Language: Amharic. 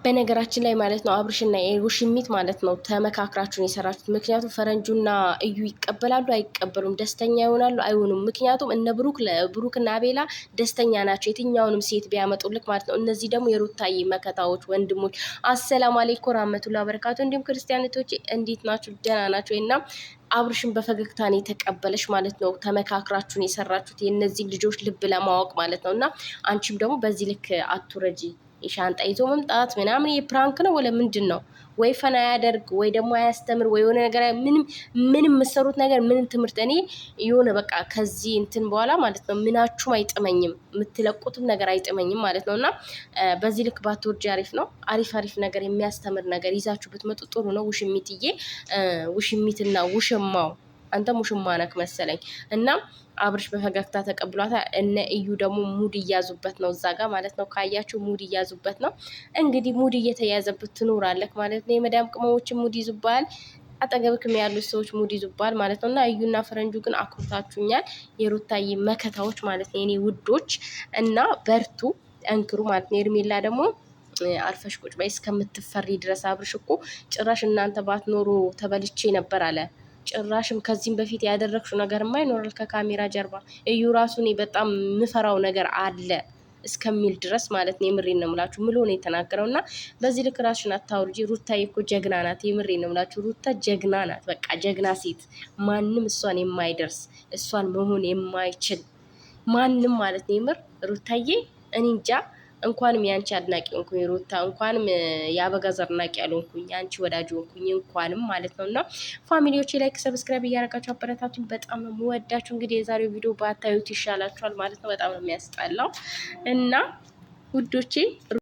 በነገራችን ላይ ማለት ነው አብርሽና ውሽሚት ማለት ነው ተመካክራችሁን የሰራችሁት። ምክንያቱም ፈረንጁና እዩ ይቀበላሉ አይቀበሉም፣ ደስተኛ ይሆናሉ አይሆኑም። ምክንያቱም እነ ብሩክና አቤላ ደስተኛ ናቸው የትኛውንም ሴት ቢያመጡልክ ማለት ነው። እነዚህ ደግሞ የሩታዬ መከታዎች ወንድሞች። አሰላሙ አለይኩም ወራህመቱላሂ ወበረካቱ። እንዲሁም ክርስቲያኖቶች እንዴት ናችሁ? ደህና ናቸው እና አብርሽን በፈገግታ ነው የተቀበለሽ ማለት ነው። ተመካክራችሁን የሰራችሁት የእነዚህ ልጆች ልብ ለማወቅ ማለት ነው። እና አንቺም ደግሞ በዚህ ልክ አቱረጂ። የሻንጣ ይዞ መምጣት ምናምን የፕራንክ ነው ወለ ምንድን ነው? ወይ ፈና ያደርግ ወይ ደግሞ አያስተምር ወይ የሆነ ነገር ምንም የምትሰሩት ነገር ምንም ትምህርት እኔ የሆነ በቃ ከዚህ እንትን በኋላ ማለት ነው ምናችሁም አይጥመኝም፣ የምትለቁትም ነገር አይጥመኝም ማለት ነው። እና በዚህ ልክ ባትወርጂ አሪፍ ነው። አሪፍ ነገር የሚያስተምር ነገር ይዛችሁ ብትመጡ ጥሩ ነው። ውሽሚትዬ ውሽሚትና ውሽማው አንተም ውሽማ ነክ መሰለኝ እና አብርሽ በፈገግታ ተቀብሏታል። እነ እዩ ደግሞ ሙድ እያዙበት ነው እዛ ጋር ማለት ነው። ካያችሁ ሙድ እያዙበት ነው። እንግዲህ ሙድ እየተያዘበት ትኖራለህ ማለት ነው። የመዳም ቅመሞችን ሙድ ይዙባል፣ አጠገብክም ያሉት ሰዎች ሙድ ይዙባል ማለት ነው። እና እዩና ፈረንጁ ግን አኩርታችሁኛል፣ የሩታዬ መከታዎች ማለት ነው፣ የኔ ውዶች እና በርቱ ጠንክሩ ማለት ነው። ኤርሜላ ደግሞ አርፈሽ ቁጭ በይ እስከምትፈሪ ድረስ። አብርሽ እኮ ጭራሽ እናንተ ባትኖሩ ተበልቼ ነበር አለ። ጭራሽም ከዚህም በፊት ያደረግሽው ነገርማ ይኖራል ከካሜራ ጀርባ። እዩ ራሱ እኔ በጣም የምፈራው ነገር አለ እስከሚል ድረስ ማለት ነው። የምሬን ነው የምላችሁ ምሎ ነው የተናገረው። እና በዚህ ልክ ራስሽን አታውርጂ። ሩታዬ እኮ ጀግና ናት። የምሬን ነው የምላችሁ ሩታ ጀግና ናት። በቃ ጀግና ሴት፣ ማንም እሷን የማይደርስ እሷን መሆን የማይችል ማንም ማለት ነው። የምር ሩታዬ እኔ እንጃ እንኳንም ያንቺ አድናቂ ሆንኩኝ ሩታ፣ እንኳንም የአበጋዝ አድናቂ ያልሆንኩኝ ያንቺ ወዳጅ ሆንኩኝ እንኳንም ማለት ነው። እና ፋሚሊዎች ላይክ ሰብስክራይብ እያደረጋችሁ አበረታቱኝ። በጣም ነው የምወዳችሁ። እንግዲህ የዛሬው ቪዲዮ ባታዩት ይሻላችኋል ማለት ነው። በጣም ነው የሚያስጠላው እና ውዶቼ